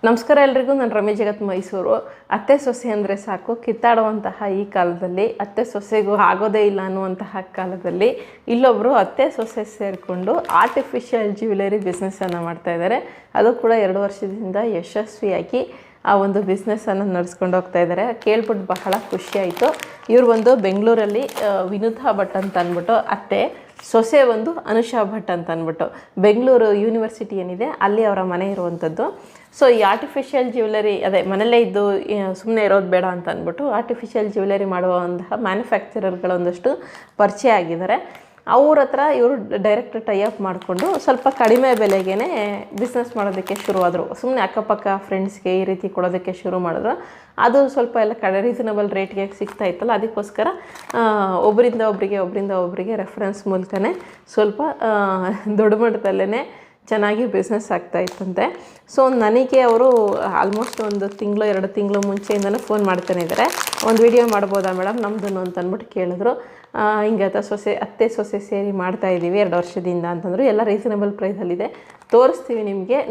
ನಮಸ್ಕಾರ ಎಲ್ರಿಗೂ. ನಾನು ರಮ್ಯ ಜಗತ್ ಮೈಸೂರು. ಅತ್ತೆ ಸೊಸೆ ಅಂದರೆ ಸಾಕು ಕಿತ್ತಾಡುವಂತಹ ಈ ಕಾಲದಲ್ಲಿ, ಅತ್ತೆ ಸೊಸೆಗೂ ಆಗೋದೇ ಇಲ್ಲ ಅನ್ನುವಂತಹ ಕಾಲದಲ್ಲಿ ಇಲ್ಲೊಬ್ಬರು ಅತ್ತೆ ಸೊಸೆ ಸೇರಿಕೊಂಡು ಆರ್ಟಿಫಿಷಿಯಲ್ ಜ್ಯುವೆಲರಿ ಬಿಸ್ನೆಸ್ಸನ್ನು ಮಾಡ್ತಾಯಿದ್ದಾರೆ. ಅದು ಕೂಡ 2 ವರ್ಷದಿಂದ ಯಶಸ್ವಿಯಾಗಿ ಆ ಒಂದು ಬಿಸ್ನೆಸ್ಸನ್ನು ನಡೆಸ್ಕೊಂಡು ಹೋಗ್ತಾ ಇದ್ದಾರೆ. ಕೇಳ್ಬಿಟ್ಟು ಬಹಳ ಖುಷಿಯಾಯಿತು. ಇವ್ರು ಒಂದು ಬೆಂಗಳೂರಲ್ಲಿ ವಿನುತಾ ಭಟ್ ಅಂತ ಅಂದ್ಬಿಟ್ಟು ಅತ್ತೆ, ಸೊಸೆ ಒಂದು ಅನುಷಾ ಭಟ್ ಅಂತ ಅಂದ್ಬಿಟ್ಟು ಬೆಂಗಳೂರು ಯೂನಿವರ್ಸಿಟಿ ಏನಿದೆ ಅಲ್ಲಿ ಅವರ ಮನೆ ಇರುವಂಥದ್ದು. ಸೊ ಈ ಆರ್ಟಿಫಿಷಿಯಲ್ ಜ್ಯುವೆಲರಿ ಅದೇ ಮನೆಯಲ್ಲೇ ಇದ್ದು ಸುಮ್ಮನೆ ಇರೋದು ಬೇಡ ಅಂತ ಅಂದ್ಬಿಟ್ಟು ಆರ್ಟಿಫಿಷಿಯಲ್ ಜ್ಯುವೆಲರಿ ಮಾಡುವಂತಹ ಮ್ಯಾನುಫ್ಯಾಕ್ಚರರ್ಗಳೊಂದಷ್ಟು ಪರಿಚಯ ಆಗಿದ್ದಾರೆ. ಅವ್ರ ಹತ್ರ ಇವರು ಡೈರೆಕ್ಟ್ ಟೈಅಪ್ ಮಾಡಿಕೊಂಡು ಸ್ವಲ್ಪ ಕಡಿಮೆ ಬೆಲೆಗೇ ಬಿಸ್ನೆಸ್ ಮಾಡೋದಕ್ಕೆ ಶುರುವಾದರು. ಸುಮ್ಮನೆ ಅಕ್ಕಪಕ್ಕ ಫ್ರೆಂಡ್ಸ್ಗೆ ಈ ರೀತಿ ಕೊಡೋದಕ್ಕೆ ಶುರು ಮಾಡಿದ್ರು. ಅದು ಸ್ವಲ್ಪ ಎಲ್ಲ ರೀಸನಬಲ್ ರೇಟ್ಗೆ ಸಿಗ್ತಾ ಇತ್ತಲ್ಲ, ಅದಕ್ಕೋಸ್ಕರ ಒಬ್ಬರಿಂದ ಒಬ್ಬರಿಗೆ ರೆಫರೆನ್ಸ್ ಮೂಲಕನೇ ಸ್ವಲ್ಪ ದೊಡ್ಡ ಮಟ್ಟದಲ್ಲೇ ಚೆನ್ನಾಗಿ ಬಿಸ್ನೆಸ್ ಆಗ್ತಾಯಿತ್ತಂತೆ. ಸೊ ನನಗೆ ಅವರು ಆಲ್ಮೋಸ್ಟ್ 1 ತಿಂಗಳು 2 ತಿಂಗಳು ಮುಂಚೆಯಿಂದಲೂ ಫೋನ್ ಮಾಡ್ತಾನೆ ಇದ್ದಾರೆ. ಒಂದು ವಿಡಿಯೋ ಮಾಡ್ಬೋದಾ ಮೇಡಮ್ ನಮ್ಮದನ್ನು ಅಂತ ಅಂದ್ಬಿಟ್ಟು ಕೇಳಿದ್ರು. ಹಿಂಗೆ ಅತ್ತೆ ಸೊಸೆ ಸೇರಿ ಮಾಡ್ತಾಯಿದ್ದೀವಿ 2 ವರ್ಷದಿಂದ ಅಂತಂದರು. ಎಲ್ಲ ರೀಸನಬಲ್ ಪ್ರೈಸಲ್ಲಿದೆ, ತೋರಿಸ್ತೀವಿ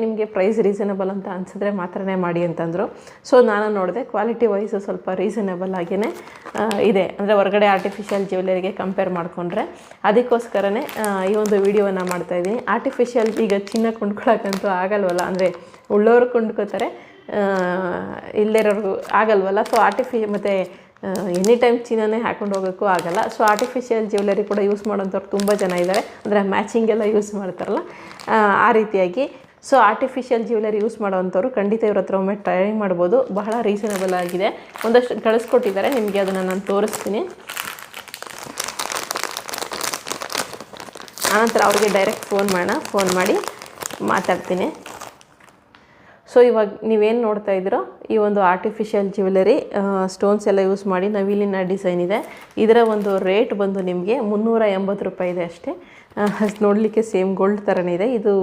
ನಿಮಗೆ ಪ್ರೈಸ್ ರೀಸನಬಲ್ ಅಂತ ಅನಿಸಿದ್ರೆ ಮಾತ್ರನೇ ಮಾಡಿ ಅಂತಂದರು. ಸೊ ನಾನು ನೋಡಿದೆ, ಕ್ವಾಲಿಟಿ ವೈಸು ಸ್ವಲ್ಪ ರೀಸನಬಲ್ ಆಗಿಯೇ ಇದೆ. ಅಂದರೆ ಹೊರಗಡೆ ಆರ್ಟಿಫಿಷಿಯಲ್ ಜ್ಯುವೆಲರಿಗೆ ಕಂಪೇರ್ ಮಾಡಿಕೊಂಡ್ರೆ ಅದಕ್ಕೋಸ್ಕರನೇ ಈ ಒಂದು ವಿಡಿಯೋವನ್ನು ಮಾಡ್ತಾಯಿದ್ದೀನಿ. ಆರ್ಟಿಫಿಷಿಯಲ್ ಈಗ ಚಿನ್ನ ಕೊಂಡ್ಕೊಳ್ಳೋಕ್ಕಂತೂ ಆಗಲ್ವಲ್ಲ, ಅಂದರೆ ಉಳ್ಳೋರು ಕೊಂಡ್ಕೋತಾರೆ, ಇಲ್ಲೇರೋರ್ಗೂ ಆಗಲ್ವಲ್ಲ. ಸೊ ಮತ್ತು ಎನಿ ಟೈಮ್ ಚಿನ್ನನೇ ಹಾಕೊಂಡು ಹೋಗೋಕ್ಕೂ ಆಗೋಲ್ಲ. ಸೊ ಆರ್ಟಿಫಿಷಿಯಲ್ ಜ್ಯುವೆಲರಿ ಕೂಡ ಯೂಸ್ ಮಾಡೋಂಥವ್ರು ತುಂಬ ಜನ ಇದ್ದಾರೆ. ಅಂದರೆ ಮ್ಯಾಚಿಂಗೆಲ್ಲ ಯೂಸ್ ಮಾಡ್ತಾರಲ್ಲ ಆ ರೀತಿಯಾಗಿ. ಸೊ ಆರ್ಟಿಫಿಷಿಯಲ್ ಜ್ಯುವೆಲರಿ ಯೂಸ್ ಮಾಡೋವಂಥವ್ರು ಖಂಡಿತ ಇವ್ರ ಹತ್ರ ಒಮ್ಮೆ ಟ್ರೈ ಮಾಡ್ಬೋದು. ಬಹಳ ರೀಸನಬಲ್ ಆಗಿದೆ. ಒಂದಷ್ಟು ಕಳಿಸ್ಕೊಟ್ಟಿದ್ದಾರೆ, ನಿಮಗೆ ಅದನ್ನು ನಾನು ತೋರಿಸ್ತೀನಿ. ಆನಂತರ ಅವ್ರಿಗೆ ಡೈರೆಕ್ಟ್ ಫೋನ್ ಮಾಡಿ ಮಾತಾಡ್ತೀನಿ. ಸೊ ಇವಾಗ ನೀವೇನು ನೋಡ್ತಾ ಇದ್ದೀರೋ ಈ ಒಂದು ಆರ್ಟಿಫಿಷಿಯಲ್ ಜ್ಯುವೆಲರಿ ಸ್ಟೋನ್ಸ್ ಎಲ್ಲ ಯೂಸ್ ಮಾಡಿ ನವಿಲಿನ ಡಿಸೈನ್ ಇದೆ. ಇದರ ಒಂದು ರೇಟ್ ಬಂದು ನಿಮಗೆ 380 ರೂಪಾಯಿ ಇದೆ ಅಷ್ಟೇ. ನೋಡಲಿಕ್ಕೆ ಸೇಮ್ ಗೋಲ್ಡ್ ಥರನೇ ಇದೆ. ಇದು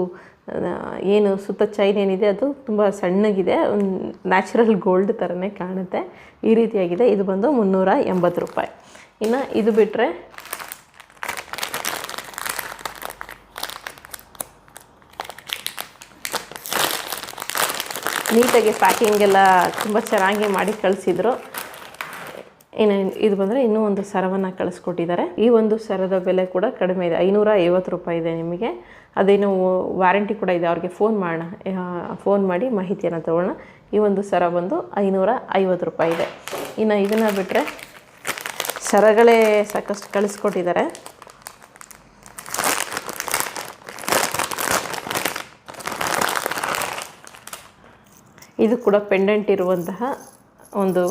ಏನು ಸುತ್ತ ಚೈನ್ ಏನಿದೆ ಅದು ತುಂಬ ಸಣ್ಣಗಿದೆ, ನ್ಯಾಚುರಲ್ ಗೋಲ್ಡ್ ಥರನೇ ಕಾಣುತ್ತೆ. ಈ ರೀತಿಯಾಗಿದೆ. ಇದು ಬಂದು 380 ರೂಪಾಯಿ. ಇನ್ನು ಇದು ಬಿಟ್ಟರೆ ನೀಟಾಗಿ ಪ್ಯಾಕಿಂಗ್ ಎಲ್ಲ ತುಂಬ ಚೆನ್ನಾಗಿ ಮಾಡಿ ಕಳಿಸಿದ್ರು. ಇನ್ನು ಇದು ಬಂದರೆ ಇನ್ನೂ ಒಂದು ಸರವನ್ನು ಕಳಿಸ್ಕೊಟ್ಟಿದ್ದಾರೆ. ಈ ಒಂದು ಸರದ ಬೆಲೆ ಕೂಡ ಕಡಿಮೆ ಇದೆ, 550 ರೂಪಾಯಿ ಇದೆ ನಿಮಗೆ. ಅದೇನು ವ್ಯಾರಂಟಿ ಕೂಡ ಇದೆ. ಅವ್ರಿಗೆ ಫೋನ್ ಮಾಡಿ ಮಾಹಿತಿಯನ್ನು ತಗೊಳ್ಳೋಣ. ಈ ಒಂದು ಸರ ಬಂದು 550 ರೂಪಾಯಿ ಇದೆ. ಇನ್ನು ಇದನ್ನು ಬಿಟ್ಟರೆ ಸರಗಳೇ ಸಾಕಷ್ಟು ಕಳಿಸ್ಕೊಟ್ಟಿದ್ದಾರೆ. ಇದು ಕೂಡ ಪೆಂಡೆಂಟ್ ಇರುವಂತಹ ಒಂದು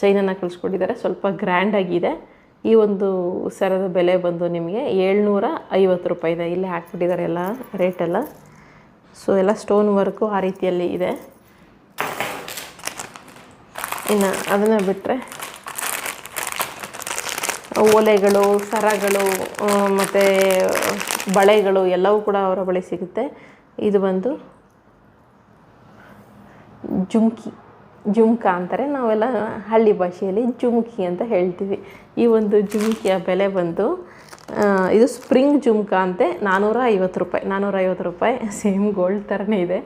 ಚೈನನ್ನು ಕಳಿಸ್ಕೊಟ್ಟಿದ್ದಾರೆ. ಸ್ವಲ್ಪ ಗ್ರ್ಯಾಂಡಾಗಿದೆ. ಈ ಒಂದು ಸರದ ಬೆಲೆ ಬಂದು ನಿಮಗೆ 750 ರೂಪಾಯಿ ಇದೆ. ಇಲ್ಲೇ ಹಾಕ್ಬಿಟ್ಟಿದ್ದಾರೆ ಎಲ್ಲ ರೇಟೆಲ್ಲ. ಸೊ ಎಲ್ಲ ಸ್ಟೋನ್ ವರ್ಕು ಆ ರೀತಿಯಲ್ಲಿ ಇದೆ. ಇನ್ನು ಅದನ್ನು ಬಿಟ್ಟರೆ ಓಲೆಗಳು, ಸರಗಳು ಮತ್ತು ಬಳೆಗಳು ಎಲ್ಲವೂ ಕೂಡ ಅವರ ಬಳಿ ಸಿಗುತ್ತೆ. ಇದು ಬಂದು ಜುಮ್ಕಾ ಅಂತಾರೆ, ನಾವೆಲ್ಲ ಹಳ್ಳಿ ಭಾಷೆಯಲ್ಲಿ ಜುಮ್ಕಿ ಅಂತ ಹೇಳ್ತೀವಿ. ಈ ಒಂದು ಜುಮ್ಕಿಯ ಬೆಲೆ ಬಂದು ಇದು ಸ್ಪ್ರಿಂಗ್ ಜುಮ್ಕಾ ಅಂತೆ, 450 ರೂಪಾಯಿ. ಸೇಮ್ ಗೋಲ್ಡ್ ಥರನೇ ಇದೆ,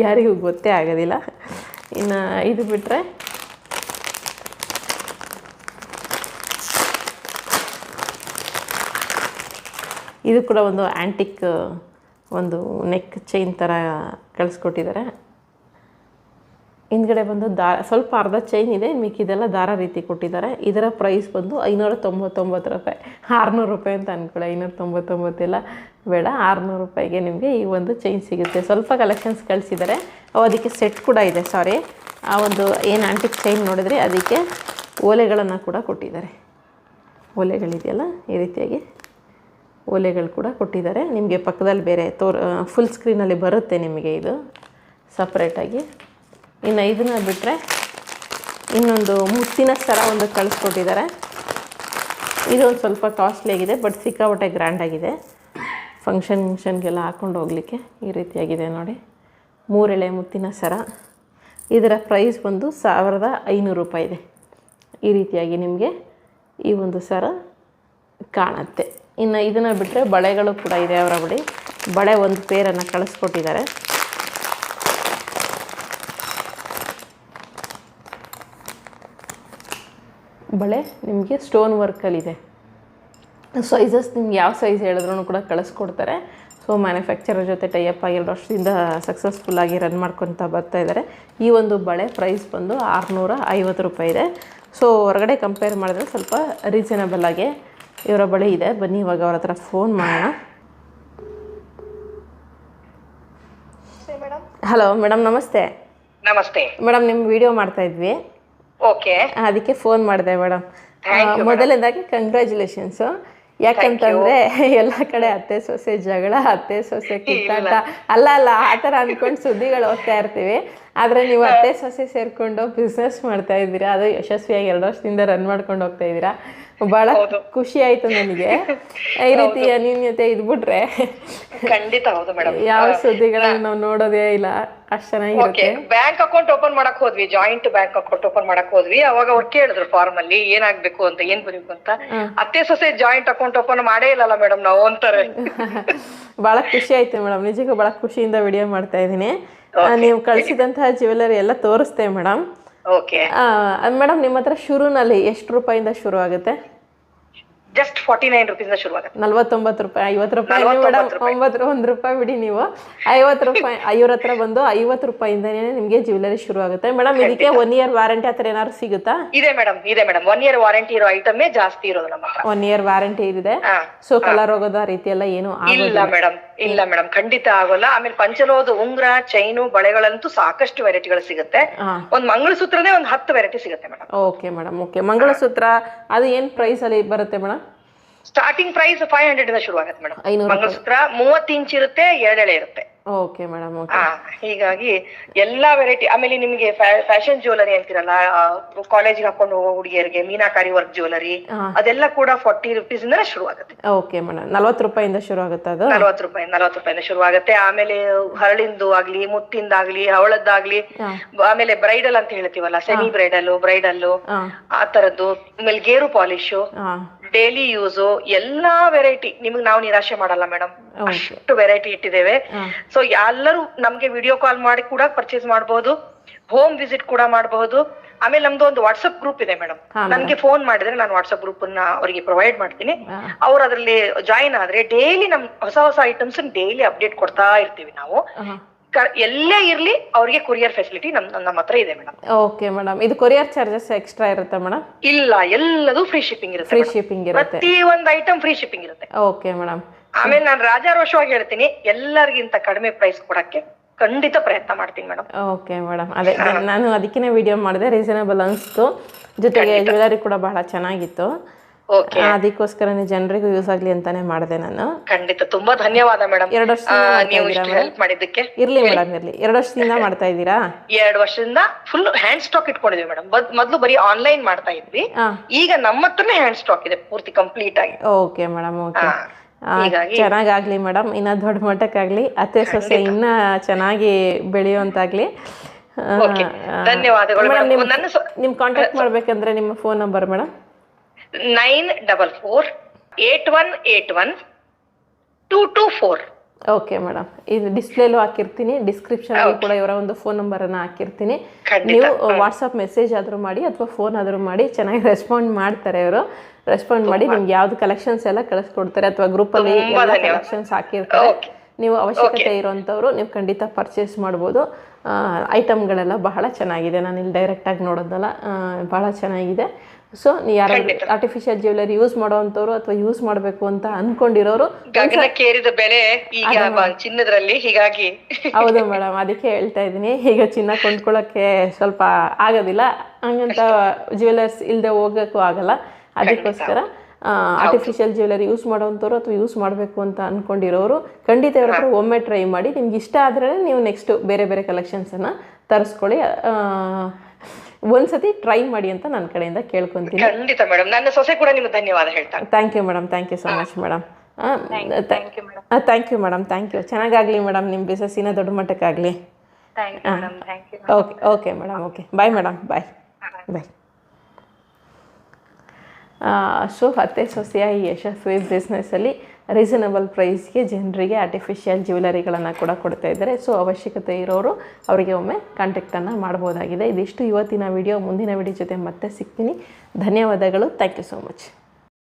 ಯಾರಿಗೂ ಗೊತ್ತೇ ಆಗೋದಿಲ್ಲ. ಇನ್ನು ಇದು ಬಿಟ್ಟರೆ ಇದು ಕೂಡ ಒಂದು ಆ್ಯಂಟಿಕ್ ಒಂದು ನೆಕ್ ಚೈನ್ ಥರ ಕಳಿಸ್ಕೊಟ್ಟಿದ್ದಾರೆ. ಹಿಂದ್ಗಡೆ ಬಂದು ಸ್ವಲ್ಪ ಅರ್ಧ ಚೈನ್ ಇದೆ, ಮಿಕ್ಕಿದೆಲ್ಲ ದಾರ ರೀತಿ ಕೊಟ್ಟಿದ್ದಾರೆ. ಇದರ ಪ್ರೈಸ್ ಬಂದು 599 ರೂಪಾಯಿ. 600 ರೂಪಾಯಿ ಅಂತ ಅಂದ್ಕೊಳ್ಳಿ, 599 ಎಲ್ಲ ಬೇಡ, 600 ರೂಪಾಯಿಗೆ ನಿಮಗೆ ಈ ಒಂದು ಚೈನ್ ಸಿಗುತ್ತೆ. ಸ್ವಲ್ಪ ಕಲೆಕ್ಷನ್ಸ್ ಕಳಿಸಿದ್ದಾರೆ. ಅದಕ್ಕೆ ಸೆಟ್ ಕೂಡ ಇದೆ. ಆ ಒಂದು ಏನು ಆಂಟಿಕ್ ಚೈನ್ ನೋಡಿದರೆ ಅದಕ್ಕೆ ಓಲೆಗಳನ್ನು ಕೂಡ ಕೊಟ್ಟಿದ್ದಾರೆ. ಓಲೆಗಳಿದೆಯಲ್ಲ ಈ ರೀತಿಯಾಗಿ ಓಲೆಗಳು ಕೂಡ ಕೊಟ್ಟಿದ್ದಾರೆ. ನಿಮಗೆ ಪಕ್ಕದಲ್ಲಿ ಬೇರೆ ಫುಲ್ ಸ್ಕ್ರೀನಲ್ಲಿ ಬರುತ್ತೆ ನಿಮಗೆ ಇದು ಸಪ್ರೇಟಾಗಿ. ಇನ್ನು ಇದನ್ನು ಬಿಟ್ಟರೆ ಇನ್ನೊಂದು ಮುತ್ತಿನ ಸರ ಒಂದು ಕಳಿಸ್ಕೊಟ್ಟಿದ್ದಾರೆ. ಇದೊಂದು ಸ್ವಲ್ಪ ಕಾಸ್ಟ್ಲಿ ಆಗಿದೆ, ಬಟ್ ಸಿಕ್ಕಾಪಟ್ಟೆ ಗ್ರ್ಯಾಂಡಾಗಿದೆ. ಫಂಕ್ಷನ್ಗೆಲ್ಲ ಹಾಕ್ಕೊಂಡು ಹೋಗಲಿಕ್ಕೆ ಈ ರೀತಿಯಾಗಿದೆ ನೋಡಿ. 3 ಎಳೆ ಮುತ್ತಿನ ಸರ. ಇದರ ಪ್ರೈಸ್ ಬಂದು 1500 ರೂಪಾಯಿ ಇದೆ. ಈ ರೀತಿಯಾಗಿ ನಿಮಗೆ ಈ ಒಂದು ಸರ ಕಾಣುತ್ತೆ. ಇನ್ನು ಇದನ್ನು ಬಿಟ್ಟರೆ ಬಳೆಗಳು ಕೂಡ ಇದೆ ಅವರ ಬಳಿ. ಬಳೆ ಒಂದು ಪೇರನ್ನು ಕಳಿಸ್ಕೊಟ್ಟಿದ್ದಾರೆ. ಬಳೆ ನಿಮಗೆ ಸ್ಟೋನ್ ವರ್ಕಲ್ಲಿದೆ. ಸೈಜಸ್ ನಿಮ್ಗೆ ಯಾವ ಸೈಜ್ ಹೇಳಿದ್ರು ಕೂಡ ಕಳಿಸ್ಕೊಡ್ತಾರೆ. ಸೊ ಮ್ಯಾನುಫ್ಯಾಕ್ಚರರ್ ಜೊತೆ ಟೈಅಪ್ ಆಗಿ 2 ವರ್ಷದಿಂದ ಸಕ್ಸಸ್ಫುಲ್ಲಾಗಿ ರನ್ ಮಾಡ್ಕೊತಾ ಬರ್ತಾಯಿದ್ದಾರೆ. ಈ ಒಂದು ಬಳೆ ಪ್ರೈಸ್ ಬಂದು 650 ರೂಪಾಯಿ ಇದೆ. ಸೊ ಹೊರಗಡೆ ಕಂಪೇರ್ ಮಾಡಿದ್ರೆ ಸ್ವಲ್ಪ ರೀಸನಬಲ್ ಆಗಿ ಇವರ ಬಳೆ ಇದೆ. ಬನ್ನಿ ಇವಾಗ ಅವ್ರ ಹತ್ರ ಫೋನ್ ಮಾಡೋಣ. ಹಲೋ ಮೇಡಮ್, ನಮಸ್ತೆ. ನಮಸ್ತೆ ಮೇಡಮ್, ನಿಮ್ಮ ವಿಡಿಯೋ ಮಾಡ್ತಾ ಇದ್ವಿ. ಓಕೆ, ಅದಕ್ಕೆ ಫೋನ್ ಮಾಡಿದೆ ಮೇಡಮ್. ಮೊದಲನೇದಾಗಿ ಕಂಗ್ರ್ಯಾಚುಲೇಷನ್ಸು. ಯಾಕಂತಂದರೆ ಎಲ್ಲ ಕಡೆ ಅತ್ತೆ ಸೊಸೆ ಜಗಳ, ಅತ್ತೆ ಸೊಸೆ ಕಿತ್ತಾಟ, ಅಲ್ಲ ಆ ಥರ ಅಂದ್ಕೊಂಡು ಸುದ್ದಿಗಳು ಓದ್ತಾ ಇರ್ತೀವಿ. ಆದರೆ ನೀವು ಅತ್ತೆ ಸೊಸೆ ಸೇರಿಕೊಂಡು ಬಿಸ್ನೆಸ್ ಮಾಡ್ತಾ ಇದ್ದೀರಾ, ಅದು ಯಶಸ್ವಿಯಾಗಿ 2 ವರ್ಷದಿಂದ ರನ್ ಮಾಡ್ಕೊಂಡು ಹೋಗ್ತಾ ಇದ್ದೀರಾ. ಭಾಳ ಖುಷಿ ಆಯಿತು ನನಗೆ. ಈ ರೀತಿ ಅನ್ಯೂನ್ಯತೆ ಇದ್ಬಿಟ್ರೆ ಖಂಡಿತ ಹೌದು ಮೇಡಮ್. ಯಾವ ಸುದ್ದಿಗಳನ್ನ ನಾವು ನೋಡೋದೇ ಇಲ್ಲ, ಅಷ್ಟು ಚೆನ್ನಾಗಿರುತ್ತೆ. ಬ್ಯಾಂಕ್ ಅಕೌಂಟ್ ಓಪನ್ ಮಾಡಕ್ ಹೋದ್ವಿ, ಜಾಯಿಂಟ್ ಬ್ಯಾಂಕ್ ಅಕೌಂಟ್ ಓಪನ್ ಮಾಡಕ್ ಹೋದ್ವಿ. ಅವಾಗ ಅವ್ರು ಕೇಳಿದ್ರು ಫಾರ್ಮ್ ಅಲ್ಲಿ ಏನಾಗ್ಬೇಕು ಅಂತ, ಏನ್ ಬರೀಬೇಕು ಅಂತ. ಅತ್ತೆ ಸೊಸೆ ಜಾಯಿಂಟ್ ಅಕೌಂಟ್ ಓಪನ್ ಮಾಡೇ ಇಲ್ಲಲ್ಲ ಮೇಡಮ್ ನಾವು ಅಂತಾರೆ. ಭಾಳ ಖುಷಿ ಆಯ್ತು ಮೇಡಮ್, ನಿಜಕ್ಕೂ ಭಾಳ ಖುಷಿಯಿಂದ ವಿಡಿಯೋ ಮಾಡ್ತಾ ಇದ್ದೀನಿ. ನೀವು ಕಳಿಸಿದಂತಹ ಜ್ಯುವೆಲರಿ ಎಲ್ಲ ತೋರಿಸ್ತೇವೆ ಮೇಡಮ್. ಓಕೆ ಮೇಡಮ್, ನಿಮ್ಮ ಹತ್ರ ಶುರುನಲ್ಲಿ ಎಷ್ಟು ರೂಪಾಯಿಂದ ಶುರು ಆಗುತ್ತೆ? ಜಸ್ಟ್ 49 ರೂಪೀಸ್ ಶುರುವಾಗುತ್ತೆ. 49 ರೂಪಾಯಿ, 50 ರೂಪಾಯಿ ಮೇಡಮ್. 1 ರೂಪಾಯಿ ಬಿಡಿ, ನೀವು 50 ರೂಪಾಯಿ ಇವ್ರ ಹತ್ರ ಬಂದು 50 ರೂಪಾಯಿಂದನೇ ನಿಮಗೆ ಜ್ಯುವೆಲರಿ ಶುರು ಆಗುತ್ತೆ ಮೇಡಮ್. ಇದಕ್ಕೆ 1 ಇಯರ್ ವಾರಂಟಿ ಆ ಥರ ಏನಾದ್ರು ಸಿಗುತ್ತಾ? ಇದೆ ಮೇಡಮ್, 1 ಇಯರ್ ವಾರಂಟಿ ಇರೋ ಐಟಮೇ ಜಾಸ್ತಿ ಇರೋದು ನಮ್ಮ ಹತ್ರ. 1 ಇಯರ್ ವಾರಂಟಿ ಇದೆ. ಸೊ ಕಲರ್ ಹೋಗೋದ ರೀತಿ ಎಲ್ಲ ಏನು ಇಲ್ಲ ಮೇಡಮ್, ಖಂಡಿತ ಆಗೋಲ್ಲ. ಆಮೇಲೆ ಪಂಚಲೋಹದ ಉಂಗ್ರ, ಚೈನು, ಬಳೆಗಳಂತೂ ಸಾಕಷ್ಟು ವೆರೈಟಿಗಳು ಸಿಗುತ್ತೆ. ಒಂದ್ ಮಂಗಳಸೂತ್ರನೇ 10 ವೆರೈಟಿ ಸಿಗುತ್ತೆ madam. Okay madam, okay. Mangalsutra ಅದು ಏನ್ ಪ್ರೈಸ್ ಅಲ್ಲಿ ಬರುತ್ತೆ ಮೇಡಮ್? ಸ್ಟಾರ್ಟಿಂಗ್ ಪ್ರೈಸ್ 500 ಇಂದ ಶುರು ಆಗುತ್ತೆ ಮೇಡಮ್. ಮಂಗಳಸೂತ್ರ 30 ಇಂಚ್ ಇರುತ್ತೆ, 2 ಎಳೆ ಇರುತ್ತೆ. Okay madam, okay. ಹೀಗಾಗಿ ಎಲ್ಲಾ ವೆರೈಟಿ. ಆಮೇಲೆ ನಿಮಗೆ ಫ್ಯಾಷನ್ ಜ್ಯುವೆಲರಿ ಅಂತಿರಲ್ಲ, ಕಾಲೇಜಿಗೆ ಹಾಕೊಂಡು ಹೋಗೋ ಹುಡುಗಿಯರಿಗೆ ಮೀನಾಕಾರಿ ವರ್ಕ್ ಜ್ಯುವೆಲರಿ, ಅದೆಲ್ಲ ಕೂಡ 40 ರೂಪೀಸ್ ಇಂದ ಶುರು ಆಗುತ್ತೆ. ಓಕೆ ಮೇಡಮ್, 40 ರೂಪಾಯಿಂದ ಶುರು ಆಗುತ್ತೆ ಅದು. 40 ರೂಪಾಯಿಂದ ಶುರು ಆಗುತ್ತೆ. ಆಮೇಲೆ ಹರಳಿಂದು ಆಗ್ಲಿ, ಮುತ್ತಿಂದಾಗ್ಲಿ, ಹವಳದ್ದಾಗ್ಲಿ, ಆಮೇಲೆ ಬ್ರೈಡಲ್ ಅಂತ ಹೇಳ್ತೀವಲ್ಲ, ಸೆಮಿ ಬ್ರೈಡಲ್ ಆ ತರದ್ದು, ಆಮೇಲೆ ಗೇರು ಪಾಲಿಶ್, ಡೈಲಿ ಯೂಸ್ ಎಲ್ಲಾ ವೆರೈಟಿ ನಿಮ್ಗೆ ನಾವು ನಿರಾಶೆ ಮಾಡಲ್ಲ ಮೇಡಮ್. ಅಷ್ಟು ವೆರೈಟಿ ಇಟ್ಟಿದ್ದೇವೆ. ಸೊ ಎಲ್ಲರೂ ನಮ್ಗೆ ವಿಡಿಯೋ ಕಾಲ್ ಮಾಡಿ ಕೂಡ ಪರ್ಚೇಸ್ ಮಾಡಬಹುದು, ಹೋಮ್ ವಿಸಿಟ್ ಕೂಡ ಮಾಡಬಹುದು. ಆಮೇಲೆ ನಮ್ದು ಒಂದು ವಾಟ್ಸ್ಆಪ್ ಗ್ರೂಪ್ ಇದೆ ಮೇಡಮ್. ನನ್ಗೆ ಫೋನ್ ಮಾಡಿದ್ರೆ ನಾನು ವಾಟ್ಸ್ಆಪ್ ಗ್ರೂಪ್ ಅನ್ನ ಅವರಿಗೆ ಪ್ರೊವೈಡ್ ಮಾಡ್ತೀನಿ. ಅವ್ರು ಅದ್ರಲ್ಲಿ ಜಾಯಿನ್ ಆದ್ರೆ ಡೈಲಿ ನಮ್ ಹೊಸ ಐಟಮ್ಸ್ ಡೈಲಿ ಅಪ್ಡೇಟ್ ಕೊಡ್ತಾ ಇರ್ತೀವಿ ನಾವು. ಎಲ್ಲೇ ಇರ್ಲಿ ಅವ್ರಿಗೆ ಕೊರಿಯರ್ ಫೆಸಿಲಿಟಿ ನಮ್ಮ ಹತ್ರ ಇದೆ ಮೇಡಮ್. ಓಕೆ ಮೇಡಮ್, ಇದು ಕೊರಿಯರ್ ಚಾರ್ಜಸ್ ಎಕ್ಸ್ಟ್ರಾ ಇರುತ್ತೆ ಮೇಡಮ್? ಇಲ್ಲ, ಎಲ್ಲದೂ ಫ್ರೀ ಶಿಪ್ಪಿಂಗ್ ಇರುತ್ತೆ. ಪ್ರತಿ ಒಂದು ಐಟಮ್ ಫ್ರೀ ಶಿಪ್ಪಿಂಗ್ ಇರುತ್ತೆ. Okay madam. ಆಮೇಲೆ ನಾನು ರಾಜಾರೋಷವಾಗಿ ಹೇಳ್ತೀನಿ, ಎಲ್ಲರಿಗಿಂತ ಕಡಿಮೆ ಪ್ರೈಸ್ ಕೊಡಕ್ಕೆ ಖಂಡಿತ ಪ್ರಯತ್ನ ಮಾಡ್ತೀನಿ ಮೇಡಮ್. ಓಕೆ ಮೇಡಮ್, ಅದೇ ನಾನು ಅದಕ್ಕಿಂತ ವಿಡಿಯೋ ಮಾಡಿದೆ, ರೀಸನಬಲ್ ಅನಿಸ್ತು. ಜೊತೆಗೆ ಜ್ಯುವೆಲರಿ ಕೂಡ ಬಹಳ ಚೆನ್ನಾಗಿತ್ತು. ಅದಕ್ಕೋಸ್ಕರನೇ ಜನರಿಗೂ ಯೂಸ್ ಆಗ್ಲಿ ಅಂತಾನೆ ಮಾಡಿದೆ ನಾನು. ಖಂಡಿತ, ತುಂಬಾ ಧನ್ಯವಾದ ಮೇಡಮ್. 2 ವರ್ಷದಿಂದ ಹೆಲ್ಪ್ ಮಾಡಿದ್ದಕ್ಕೆ. ಇರ್ಲಿ ಮೇಡಮ್, ಇರ್ಲಿ. 2 ವರ್ಷದಿಂದ ಮಾಡ್ತಾ ಇದ್ದೀರಾ? 2 ವರ್ಷದಿಂದ ಫುಲ್ ಹ್ಯಾಂಡ್ ಸ್ಟಾಕ್ ಇಟ್ಕೊಂಡಿದೀವಿ ಮೇಡಮ್. ಮೊದ್ಲು ಬರೀ ಆನ್ಲೈನ್ ಮಾಡ್ತಾ ಇದ್ವಿ, ಈಗ ನಮ್ಮ ಹತ್ರನೇ ಹ್ಯಾಂಡ್ ಸ್ಟಾಕ್ ಇದೆ ಪೂರ್ತಿ ಕಂಪ್ಲೀಟ್ ಆಗಿ. Okay madam, okay. ಚೆನ್ನಾಗಾಗ್ಲಿ ಮೇಡಮ್, ಇನ್ನ ದೊಡ್ಡ ಮಟ್ಟಕ್ಕಾಗ್ಲಿ, ಅತ್ತೆ ಸೊಸೆ ಇನ್ನ ಚೆನ್ನಾಗಿ ಬೆಳೆಯುವಂತಾಗ್ಲಿ. ಧನ್ಯವಾದಗಳು. ನಿಮ್ ಕಾಂಟ್ಯಾಕ್ಟ್ ಮಾಡ್ಬೇಕಂದ್ರೆ ನಿಮ್ಮ phone number madam? 94481224. Okay madam, ಇದು ಡಿಸ್ಪ್ಲೇಲೂ ಹಾಕಿರ್ತೀನಿ, ಡಿಸ್ಕ್ರಿಪ್ಷನ್ ಕೂಡ ಇವರ ಒಂದು ಫೋನ್ ನಂಬರನ್ನು ಹಾಕಿರ್ತೀನಿ. ನೀವು ವಾಟ್ಸಪ್ ಮೆಸೇಜ್ ಆದರೂ ಮಾಡಿ ಅಥವಾ ಫೋನ್ ಆದರೂ ಮಾಡಿ, ಚೆನ್ನಾಗಿ ರೆಸ್ಪಾಂಡ್ ಮಾಡ್ತಾರೆ ಇವರು. ರೆಸ್ಪಾಂಡ್ ಮಾಡಿ ನಿಮ್ಗೆ ಯಾವ್ದು ಕಲೆಕ್ಷನ್ಸ್ ಎಲ್ಲ ಕಳಿಸ್ಕೊಡ್ತಾರೆ, ಅಥವಾ ಗ್ರೂಪಲ್ಲಿ ಎಲ್ಲ ಕಲೆಕ್ಷನ್ಸ್ ಹಾಕಿರ್ತಾರೆ. ನೀವು ಅವಶ್ಯಕತೆ ಇರೋಂಥವ್ರು ನೀವು ಖಂಡಿತ ಪರ್ಚೇಸ್ ಮಾಡ್ಬೋದು. ಐಟಮ್ಗಳೆಲ್ಲ ಬಹಳ ಚೆನ್ನಾಗಿದೆ, ನಾನು ಇಲ್ಲಿ ಡೈರೆಕ್ಟಾಗಿ ನೋಡೋದಲ್ಲ, ಭಾಳ ಚೆನ್ನಾಗಿದೆ. ಸೊ ಯಾರು ಆರ್ಟಿಫಿಷಿಯಲ್ ಜ್ಯುವೆಲರಿ ಯೂಸ್ ಮಾಡೋವಂಥವ್ರು ಅಥವಾ ಯೂಸ್ ಮಾಡಬೇಕು ಅಂತ ಅನ್ಕೊಂಡಿರೋರು, ಗಗನಕ್ಕೇರಿದ ಬೆಲೆ ಈಗ ಚಿನ್ನದ್ರಲ್ಲಿ, ಹೀಗಾಗಿ ಹೌದು ಮೇಡಮ್, ಅದಕ್ಕೆ ಹೇಳ್ತಾ ಇದ್ದೀನಿ. ಈಗ ಚಿನ್ನ ಕೊಂಡ್ಕೊಳ್ಳೋಕ್ಕೆ ಸ್ವಲ್ಪ ಆಗೋದಿಲ್ಲ, ಹಂಗಂತ ಜ್ಯುವೆಲರ್ಸ್ ಇಲ್ಲದೆ ಹೋಗೋಕ್ಕೂ ಆಗಲ್ಲ. ಅದಕ್ಕೋಸ್ಕರ ಆರ್ಟಿಫಿಷಿಯಲ್ ಜ್ಯುವೆಲರಿ ಯೂಸ್ ಮಾಡೋವಂಥವ್ರು ಅಥವಾ ಯೂಸ್ ಮಾಡಬೇಕು ಅಂತ ಅಂದ್ಕೊಂಡಿರೋರು ಖಂಡಿತ ಇವ್ರ ಹತ್ರ ಒಮ್ಮೆ ಟ್ರೈ ಮಾಡಿ. ನಿಮ್ಗೆ ಇಷ್ಟ ಆದರೆ ನೀವು ನೆಕ್ಸ್ಟು ಬೇರೆ ಬೇರೆ ಕಲೆಕ್ಷನ್ಸನ್ನು ತರಿಸ್ಕೊಳ್ಳಿ. ಒಂದ್ಸತಿ ಟ್ರೈ ಮಾಡಿ ಅಂತ ನನ್ನ ಕಡೆಯಿಂದ ಕೇಳ್ಕೊಂತೀನಿ. ಖಂಡಿತ ಮೇಡಮ್, ನನ್ನ ಸೊಸೆ ಕೂಡ ನಿಮಗೆ ಧನ್ಯವಾದ ಹೇಳ್ತಾರೆ. Thank you madam, thank you so much madam. Thank you madam, thank you. ಚೆನ್ನಾಗಾಗಲಿ ಮೇಡಮ್, ನಿಮ್ಮ ಬಿಸ್ನೆಸ್ಸಿನ ದೊಡ್ಡ ಮಟ್ಟಕ್ಕಾಗಲಿ. Okay okay madam, okay. Bye madam, bye bye. So ಅತ್ತೆ ಸೊಸೆಯ ಈ ಯಶಸ್ವಿ ಬಿಸ್ನೆಸ್ಸಲ್ಲಿ ರೀಸನಬಲ್ ಪ್ರೈಸ್ಗೆ ಜನರಿಗೆ ಆರ್ಟಿಫಿಷಿಯಲ್ ಜ್ಯುವೆಲರಿಗಳನ್ನು ಕೂಡ ಕೊಡ್ತಾ ಇದ್ದಾರೆ. ಸೊ ಅವಶ್ಯಕತೆ ಇರೋರು ಅವರಿಗೆ ಒಮ್ಮೆ ಕಾಂಟ್ಯಾಕ್ಟನ್ನು ಮಾಡ್ಬೋದಾಗಿದೆ. ಇದಿಷ್ಟು ಇವತ್ತಿನ ವಿಡಿಯೋ. ಮುಂದಿನ ವಿಡಿಯೋ ಜೊತೆ ಮತ್ತೆ ಸಿಗ್ತೀನಿ. ಧನ್ಯವಾದಗಳು. Thank you so much.